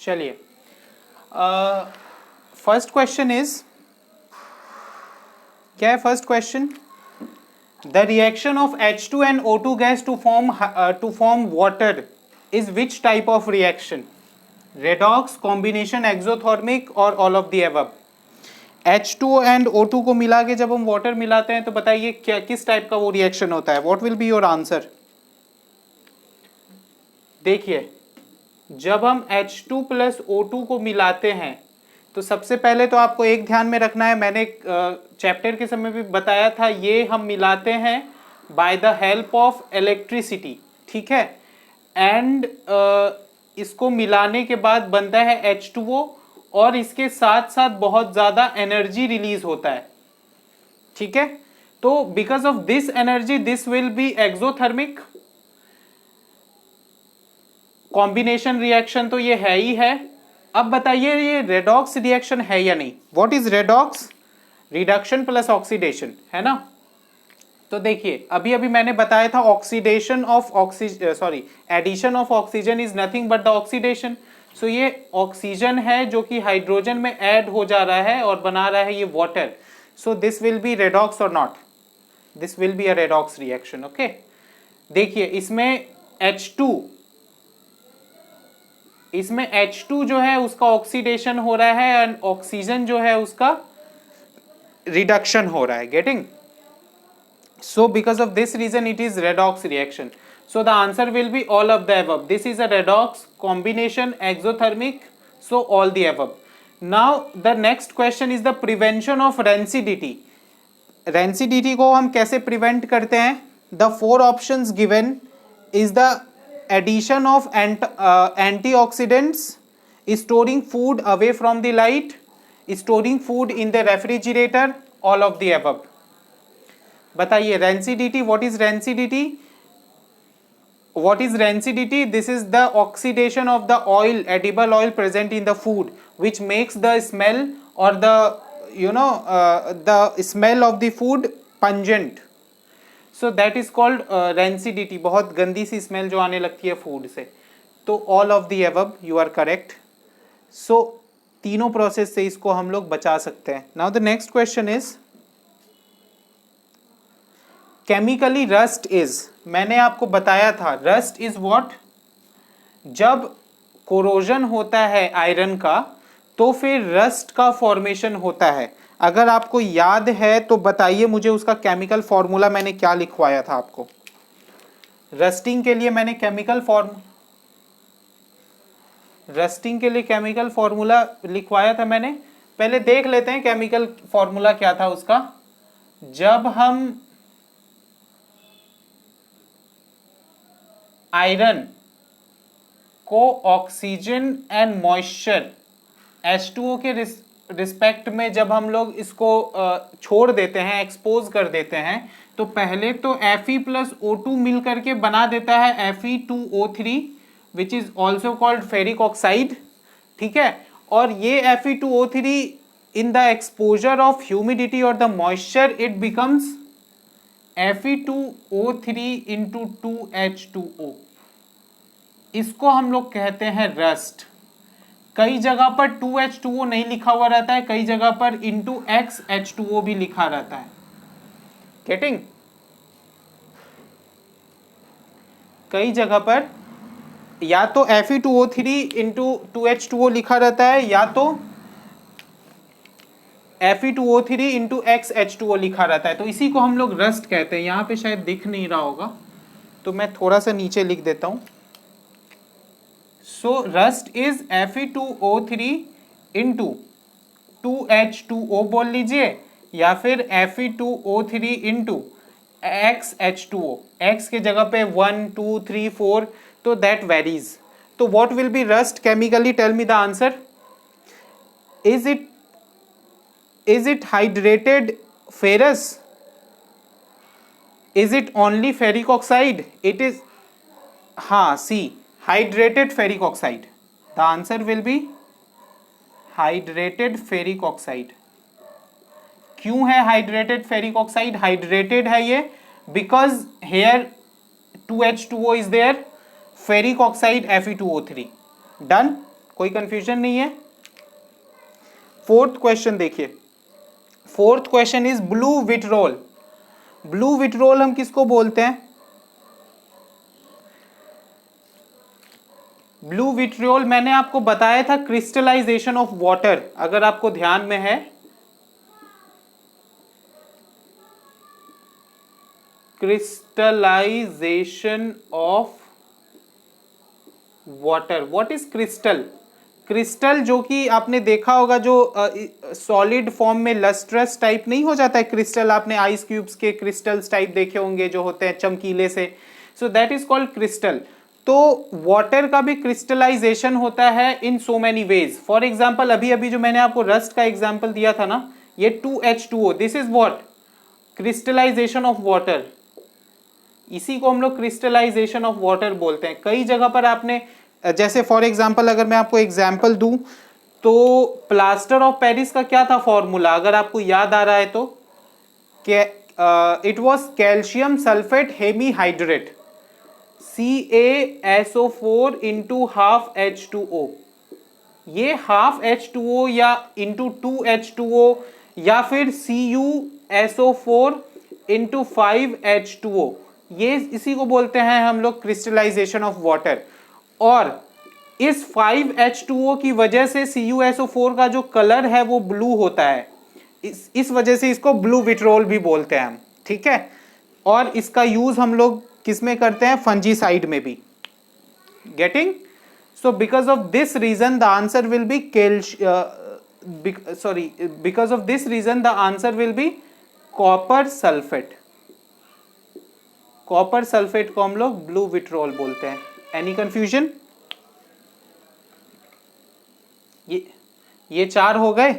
चलिए, first question is, क्या है first question? The reaction of H2 and O2 gas to form water is which type of reaction? Redox, combination, exothermic और all of the above? H2 and O2 को मिला के जब हम water मिलाते हैं तो बताइए क्या किस टाइप का वो रिएक्शन होता है? What will be your answer? देखिए, जब हम H2 प्लस O2 को मिलाते हैं तो सबसे पहले तो आपको एक ध्यान में रखना है, मैंने चैप्टर के समय भी बताया था, ये हम मिलाते हैं by the help of electricity, ठीक है? एंड इसको मिलाने के बाद बनता है H2O और इसके साथ साथ बहुत ज्यादा एनर्जी रिलीज होता है, ठीक है? तो because of this energy this will be exothermic. Combination reaction तो ये है ही है। अब बताइए ये रेडॉक्स रिएक्शन है या नहीं? What is redox? Reduction plus oxidation, है ना? तो देखिए, अभी अभी मैंने बताया था oxidation of addition of oxygen is nothing but the oxidation. So ये ऑक्सीजन है जो कि हाइड्रोजन में ऐड हो जा रहा है और बना रहा है ये water. So this will be redox or not? This will be a redox reaction, okay? देखिए, इसमें H2 जो है उसका ऑक्सीडेशन हो रहा है एंड ऑक्सीजन जो है उसका रिडक्शन हो रहा है, getting? So because of this reason it is redox reaction. So the answer will be all of the above. This is a redox, combination, exothermic, so all the above. Now the next question is the prevention of rancidity. Rancidity को हम कैसे prevent करते हैं? The four options given is the addition of antioxidants, storing food away from the light, storing food in the refrigerator, all of the above. बताइए rancidity, what is rancidity? What is rancidity? This is the oxidation of the oil, edible oil present in the food, which makes the smell or the the smell of the food pungent. So that is called rancidity, बहुत गंदी सी smell जो आने लगती है food से। तो all of the above, you are correct. So तीनों process से इसको हम लोग बचा सकते हैं। Now the next question is, chemically rust is, मैंने आपको बताया था रस्ट इज व्हाट? जब कोरोजन होता है आयरन का तो फिर रस्ट का फॉर्मेशन होता है। अगर आपको याद है तो बताइए मुझे उसका केमिकल फॉर्मूला मैंने क्या लिखवाया था आपको? रस्टिंग के लिए मैंने रस्टिंग के लिए केमिकल फॉर्मूला लिखवाया था मैंने। पहले देख लेते हैं केमिकल फॉर्मूला क्या था उसका। जब हम आयरन को ऑक्सीजन एंड मॉइस्चर H2O के रिस्पेक्ट में जब हम लोग इसको छोड़ देते हैं, एक्सपोज कर देते हैं, तो पहले तो Fe प्लस O2 मिल करके बना देता है Fe2O3 which is also called ferric oxide, ठीक है? और ये Fe2O3 in the exposure of humidity और the moisture it becomes Fe2O3 into 2H2O। इसको हम लोग कहते हैं रस्ट। कई जगह पर 2H2O नहीं लिखा हुआ रहता है, कई जगह पर इंटू XH2O भी लिखा रहता है, गेटिंग? कई जगह पर या तो Fe2O3 इंटू 2H2O लिखा रहता है या तो Fe2O3 इंटू XH2O लिखा रहता है। तो इसी को हम लोग रस्ट कहते हैं। यहां पे शायद दिख नहीं रहा होगा तो मैं थोड़ा सा नीचे लिख देता हूं। So rust is Fe2O3 into 2H2O बोल लीजिए या फिर Fe2O3 into XH2O। X के जगह पे 1, 2, 3, 4, तो that varies। तो what will be rust chemically? Tell me the answer. Is it hydrated ferrous? Is it only ferric oxide? It is, हाँ, C, hydrated ferric oxide. The answer will be hydrated ferric oxide. क्यों है hydrated ferric oxide? Hydrated है ये because here 2H2O is there, ferric oxide Fe2O3. Done? कोई confusion नहीं है? Fourth question देखिए, fourth question is blue vitriol. Blue vitriol हम किसको बोलते हैं? ब्लू विट्रियोल मैंने आपको बताया था क्रिस्टलाइजेशन ऑफ वाटर, अगर आपको ध्यान में है, crystallization of water. What is crystal? Crystal जो कि आपने देखा होगा, जो सॉलिड फॉर्म में लस्ट्रस टाइप नहीं हो जाता है क्रिस्टल, आपने आइस क्यूब्स के क्रिस्टल्स टाइप देखे होंगे जो होते हैं चमकीले से, so that is called crystal. तो वाटर का भी क्रिस्टलाइजेशन होता है in so many ways. For example अभी अभी जो मैंने आपको रस्ट का एग्जाम्पल दिया था ना, ये 2H2O, this is what? Crystallization of water. इसी को हम लोग क्रिस्टलाइजेशन ऑफ वाटर बोलते हैं। कई जगह पर आपने, जैसे फॉर एग्जाम्पल अगर मैं आपको एग्जाम्पल दूं, तो प्लास्टर ऑफ पेरिस का क्या था फॉर्मूला, अगर आपको याद आ रहा है तो? It was calcium sulphate hemihydrate, CaSO4 into half H2O। ये हाफ H2O या इंटू 2H2O या फिर CuSO4 इंटू 5H2O, ये इसी को बोलते हैं हम लोग क्रिस्टलाइजेशन ऑफ वाटर। और इस 5H2O की वजह से CuSO4 का जो कलर है वो ब्लू होता है, इस वजह से इसको ब्लू विट्रोल भी बोलते हैं हम, ठीक है। और इसका यूज हम लोग किस में करते हैं? फंजीसाइड में भी। Getting? So because of this reason the answer will be because of this reason the answer will be copper sulphate. Copper sulphate को हम लोग ब्लू विट्रोल बोलते हैं। Any confusion? ये 4 हो गए।